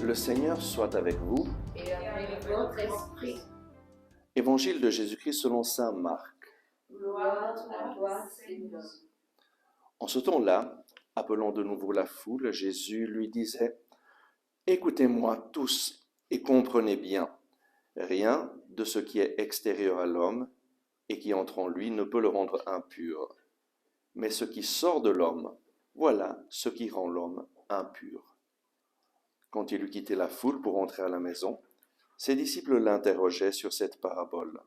Que le Seigneur soit avec vous. et avec votre esprit. Évangile de Jésus-Christ selon saint Marc. Gloire à toi, Seigneur. En ce temps-là, appelant de nouveau la foule, Jésus lui disait : « Écoutez-moi tous et comprenez bien. Rien de ce qui est extérieur à l'homme et qui entre en lui ne peut le rendre impur. Mais ce qui sort de l'homme, voilà ce qui rend l'homme impur. » Quand il eut quitté la foule pour entrer à la maison, ses disciples l'interrogeaient sur cette parabole.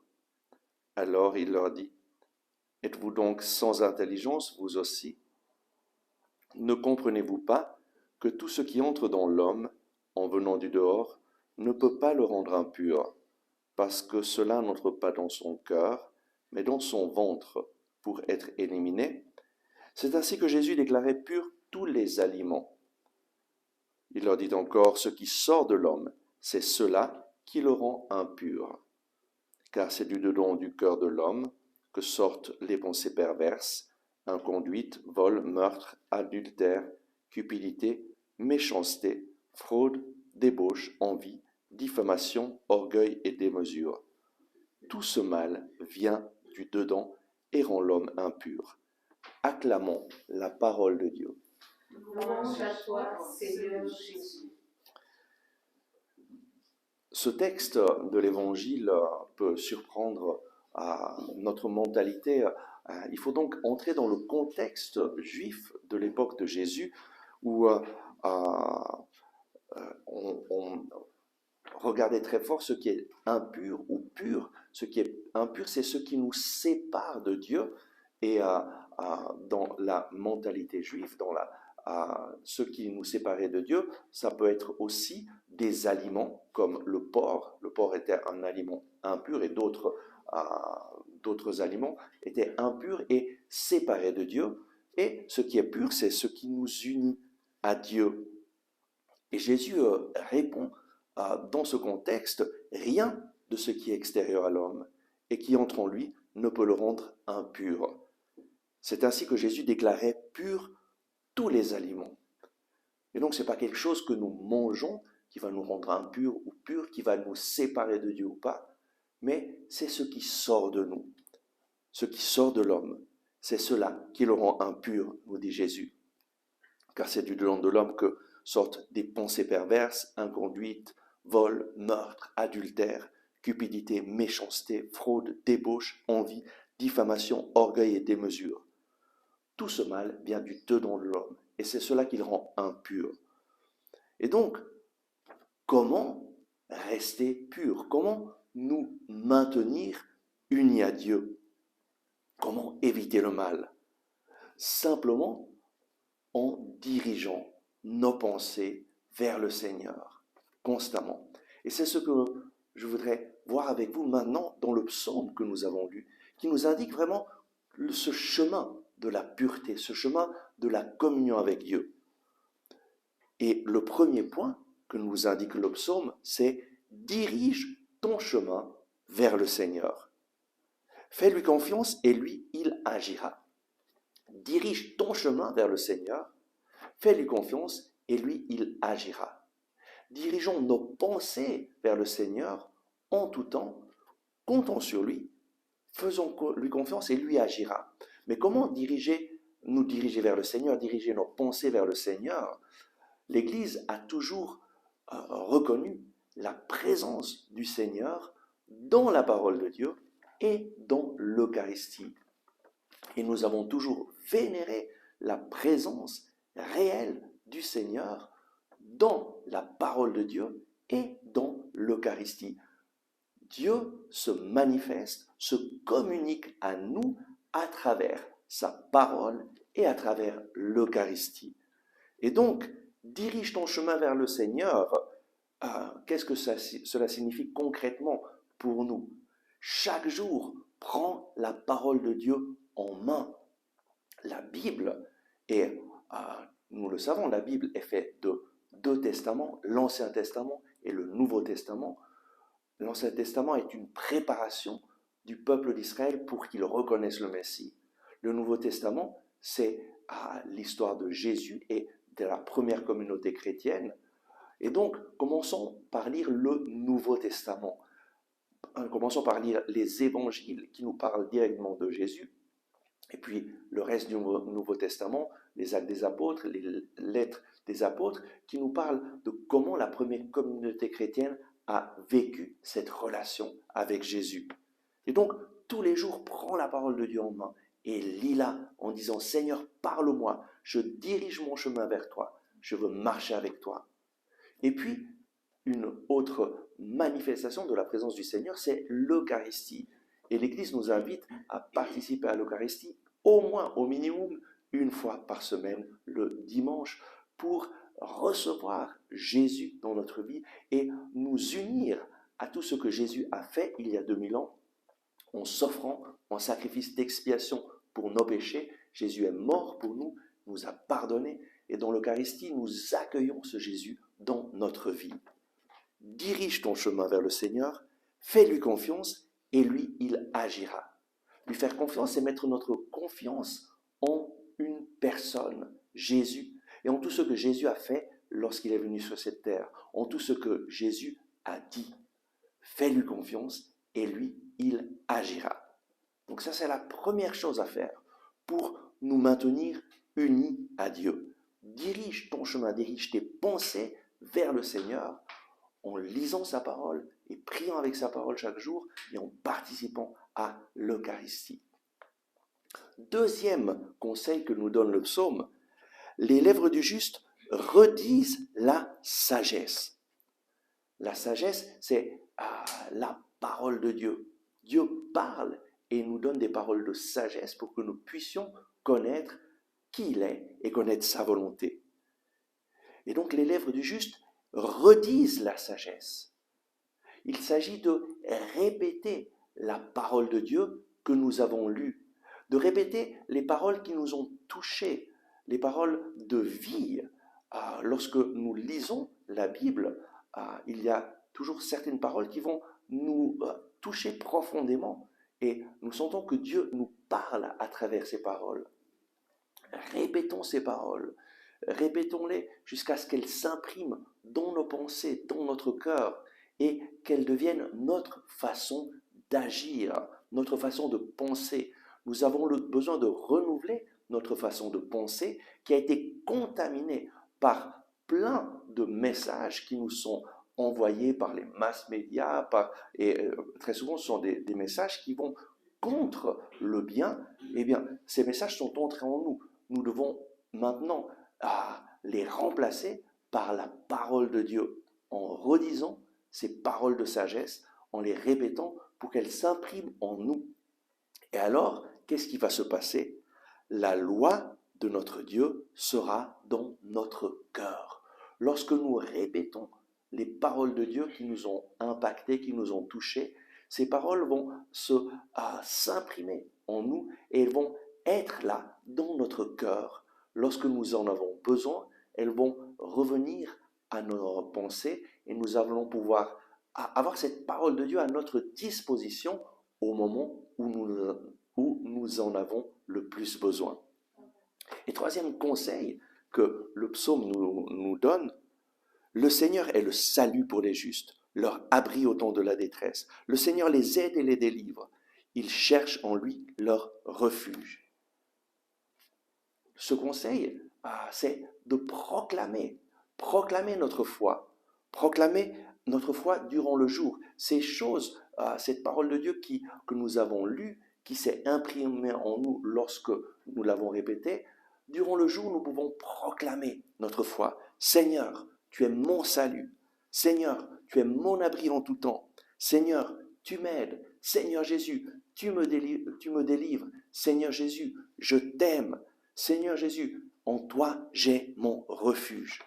Alors il leur dit : « Êtes-vous donc sans intelligence, vous aussi ? Ne comprenez-vous pas que tout ce qui entre dans l'homme, en venant du dehors, ne peut pas le rendre impur, parce que cela n'entre pas dans son cœur, mais dans son ventre, pour être éliminé ? C'est ainsi que Jésus déclarait purs tous les aliments. Il leur dit encore : ce qui sort de l'homme, c'est cela qui le rend impur. Car c'est du dedans du cœur de l'homme que sortent les pensées perverses, inconduite, vol, meurtre, adultère, cupidité, méchanceté, fraude, débauche, envie, diffamation, orgueil et démesure. Tout ce mal vient du dedans et rend l'homme impur. Acclamons la parole de Dieu. Louange à toi, Seigneur Jésus. Ce texte de l'Évangile peut surprendre notre mentalité. Il faut donc entrer dans le contexte juif de l'époque de Jésus où on regardait très fort ce qui est impur ou pur. Ce qui est impur, c'est ce qui nous sépare de Dieu. Et dans la mentalité juive, ce qui nous séparait de Dieu, ça peut être aussi des aliments comme le porc. Le porc était un aliment impur et d'autres aliments étaient impurs et séparés de Dieu. Et ce qui est pur, c'est ce qui nous unit à Dieu. Et Jésus répond dans ce contexte, rien de ce qui est extérieur à l'homme et qui entre en lui ne peut le rendre impur. C'est ainsi que Jésus déclarait purs tous les aliments. Et donc, ce n'est pas quelque chose que nous mangeons qui va nous rendre impurs ou purs, qui va nous séparer de Dieu ou pas, mais c'est ce qui sort de nous, ce qui sort de l'homme. C'est cela qui le rend impur, nous dit Jésus. Car c'est du dedans de l'homme que sortent des pensées perverses, inconduite, vol, meurtre, adultère, cupidité, méchanceté, fraude, débauche, envie, diffamation, orgueil et démesure. Tout ce mal vient du dedans de l'homme, et c'est cela qui le rend impur. Et donc, comment rester pur? Comment nous maintenir unis à Dieu? Comment éviter le mal? Simplement en dirigeant nos pensées vers le Seigneur, constamment. Et c'est ce que je voudrais voir avec vous maintenant dans le psaume que nous avons lu, qui nous indique vraiment ce chemin de la pureté, ce chemin de la communion avec Dieu. Et le premier point que nous indique le psaume, c'est « Dirige ton chemin vers le Seigneur. Fais-lui confiance et lui, il agira. » Dirige ton chemin vers le Seigneur, fais-lui confiance et lui, il agira. Dirigeons nos pensées vers le Seigneur en tout temps, comptons sur lui, faisons-lui confiance et lui agira. Mais comment nous diriger vers le Seigneur, diriger nos pensées vers le Seigneur? L'Église a toujours reconnu la présence du Seigneur dans la parole de Dieu et dans l'Eucharistie. Et nous avons toujours vénéré la présence réelle du Seigneur dans la parole de Dieu et dans l'Eucharistie. Dieu se manifeste, se communique à nous à travers sa parole et à travers l'Eucharistie. Et donc, dirige ton chemin vers le Seigneur. Qu'est-ce que cela signifie concrètement pour nous? Chaque jour, prends la parole de Dieu en main. La Bible, et nous le savons, la Bible est faite de deux testaments, l'Ancien Testament et le Nouveau Testament. L'Ancien Testament est une préparation du peuple d'Israël pour qu'il reconnaisse le Messie. Le Nouveau Testament, c'est l'histoire de Jésus et de la première communauté chrétienne. Et donc, commençons par lire le Nouveau Testament. Commençons par lire les évangiles qui nous parlent directement de Jésus. Et puis le reste du Nouveau Testament, les actes des apôtres, les lettres des apôtres, qui nous parlent de comment la première communauté chrétienne a vécu cette relation avec Jésus. Et donc, tous les jours, prends la parole de Dieu en main et lis-la en disant « Seigneur, parle-moi, je dirige mon chemin vers toi, je veux marcher avec toi ». Et puis, une autre manifestation de la présence du Seigneur, c'est l'Eucharistie. Et l'Église nous invite à participer à l'Eucharistie au moins, au minimum, une fois par semaine, le dimanche, pour recevoir Jésus dans notre vie et nous unir à tout ce que Jésus a fait il y a 2000 ans, en s'offrant en sacrifice d'expiation pour nos péchés. Jésus est mort pour nous, nous a pardonné, et dans l'Eucharistie, nous accueillons ce Jésus dans notre vie. Dirige ton chemin vers le Seigneur, fais-lui confiance et lui, il agira. Lui faire confiance, c'est mettre notre confiance en une personne, Jésus, et en tout ce que Jésus a fait lorsqu'il est venu sur cette terre, en tout ce que Jésus a dit. Fais-lui confiance et lui, il agira. Donc ça, c'est la première chose à faire pour nous maintenir unis à Dieu. Dirige ton chemin, dirige tes pensées vers le Seigneur en lisant sa parole et priant avec sa parole chaque jour et en participant à l'Eucharistie. Deuxième conseil que nous donne le psaume, les lèvres du juste redisent la sagesse. La sagesse, c'est la parole de Dieu. Dieu parle et nous donne des paroles de sagesse pour que nous puissions connaître qui il est et connaître sa volonté. Et donc les lèvres du juste redisent la sagesse. Il s'agit de répéter la parole de Dieu que nous avons lue, de répéter les paroles qui nous ont touchés, les paroles de vie. Lorsque nous lisons la Bible, il y a toujours certaines paroles qui vont nous toucher profondément et nous sentons que Dieu nous parle à travers ces paroles. Répétons ces paroles, répétons-les jusqu'à ce qu'elles s'impriment dans nos pensées, dans notre cœur et qu'elles deviennent notre façon d'agir, notre façon de penser. Nous avons le besoin de renouveler notre façon de penser qui a été contaminée par plein de messages qui nous sont envoyés par les mass médias, et très souvent ce sont des messages qui vont contre le bien. Eh bien, ces messages sont entrés en nous. Nous devons maintenant les remplacer par la parole de Dieu, en redisant ces paroles de sagesse, en les répétant pour qu'elles s'impriment en nous. Et alors, qu'est-ce qui va se passer? La loi de notre Dieu sera dans notre cœur. Lorsque nous répétons les paroles de Dieu qui nous ont impactés, qui nous ont touchés, ces paroles vont s'imprimer en nous et elles vont être là dans notre cœur. Lorsque nous en avons besoin, elles vont revenir à nos pensées et nous allons pouvoir avoir cette parole de Dieu à notre disposition au moment où nous en avons le plus besoin. Et troisième conseil que le psaume nous donne, le Seigneur est le salut pour les justes, leur abri au temps de la détresse. Le Seigneur les aide et les délivre. Ils cherchent en lui leur refuge. Ce conseil, c'est de proclamer notre foi durant le jour. Ces choses, cette parole de Dieu que nous avons lue, qui s'est imprimée en nous lorsque nous l'avons répétée, durant le jour, nous pouvons proclamer notre foi. Seigneur, tu es mon salut. Seigneur, tu es mon abri en tout temps. Seigneur, tu m'aides. Seigneur Jésus, tu me délivres. Seigneur Jésus, je t'aime. Seigneur Jésus, en toi, j'ai mon refuge.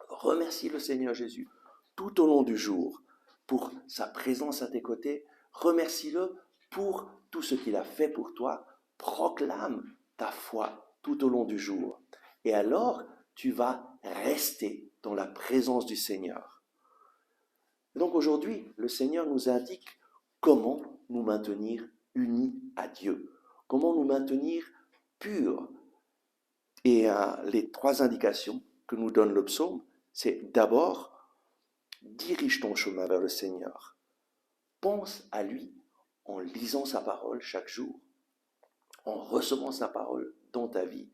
Remercie le Seigneur Jésus tout au long du jour pour sa présence à tes côtés. Remercie-le pour tout ce qu'il a fait pour toi. Proclame ta foi tout au long du jour. Et alors, tu vas rester dans la présence du Seigneur. Donc aujourd'hui, le Seigneur nous indique comment nous maintenir unis à Dieu, comment nous maintenir purs. Et les trois indications que nous donne le psaume, c'est d'abord, dirige ton chemin vers le Seigneur. Pense à lui en lisant sa parole chaque jour, en recevant sa parole dans ta vie.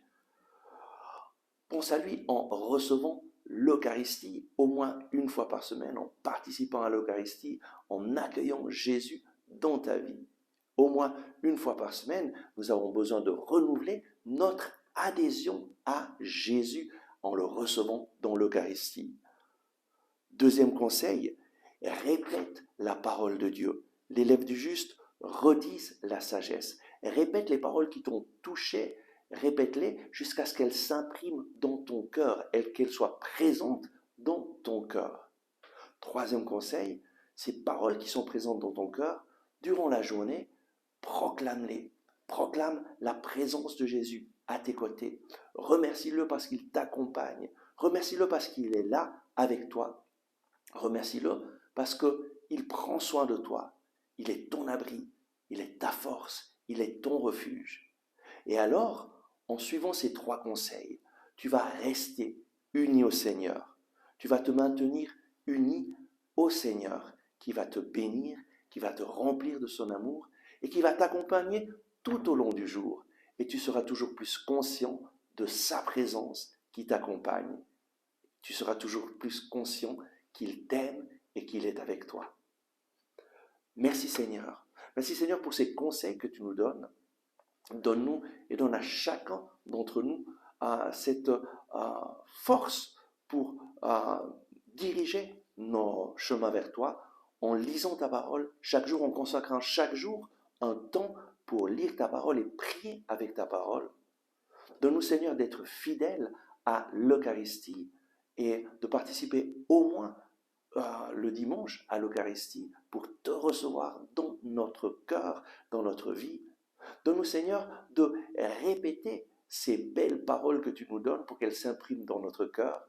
Pense à lui en recevant l'Eucharistie au moins une fois par semaine, en participant à l'Eucharistie, en accueillant Jésus dans ta vie. Au moins une fois par semaine, nous avons besoin de renouveler notre adhésion à Jésus en le recevant dans l'Eucharistie. Deuxième conseil, répète la parole de Dieu. Les lèvres du juste redisent la sagesse. Répète les paroles qui t'ont touché, répète-les jusqu'à ce qu'elles s'impriment dans ton cœur et qu'elles soient présentes dans ton cœur. Troisième conseil, ces paroles qui sont présentes dans ton cœur, durant la journée, proclame-les. Proclame la présence de Jésus à tes côtés. Remercie-le parce qu'il t'accompagne. Remercie-le parce qu'il est là avec toi. Remercie-le parce qu'il prend soin de toi. Il est ton abri, il est ta force, il est ton refuge. Et alors, en suivant ces trois conseils, tu vas rester uni au Seigneur. Tu vas te maintenir uni au Seigneur qui va te bénir, qui va te remplir de son amour et qui va t'accompagner tout au long du jour. Et tu seras toujours plus conscient de sa présence qui t'accompagne. Tu seras toujours plus conscient qu'il t'aime et qu'il est avec toi. Merci Seigneur. Merci Seigneur pour ces conseils que tu nous donnes. Donne-nous et donne à chacun d'entre nous cette force pour diriger nos chemins vers toi en lisant ta parole chaque jour, en consacrant chaque jour un temps pour lire ta parole et prier avec ta parole. Donne-nous Seigneur d'être fidèles à l'Eucharistie et de participer au moins le dimanche à l'Eucharistie pour te recevoir dans notre cœur, dans notre vie. Donne-nous Seigneur de répéter ces belles paroles que tu nous donnes pour qu'elles s'impriment dans notre cœur.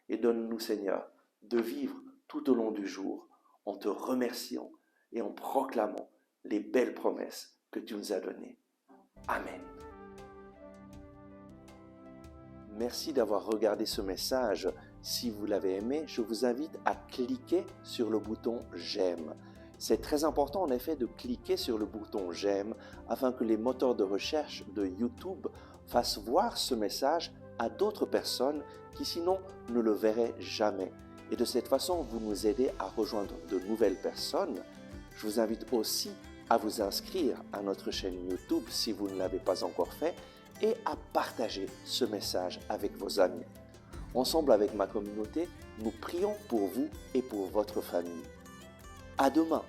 Et donne-nous Seigneur de vivre tout au long du jour en te remerciant et en proclamant les belles promesses que tu nous as données. Amen. Merci d'avoir regardé ce message. Si vous l'avez aimé, je vous invite à cliquer sur le bouton « J'aime ». C'est très important en effet de cliquer sur le bouton « J'aime » afin que les moteurs de recherche de YouTube fassent voir ce message à d'autres personnes qui sinon ne le verraient jamais. Et de cette façon, vous nous aidez à rejoindre de nouvelles personnes. Je vous invite aussi à vous inscrire à notre chaîne YouTube si vous ne l'avez pas encore fait et à partager ce message avec vos amis. Ensemble avec ma communauté, nous prions pour vous et pour votre famille. À demain!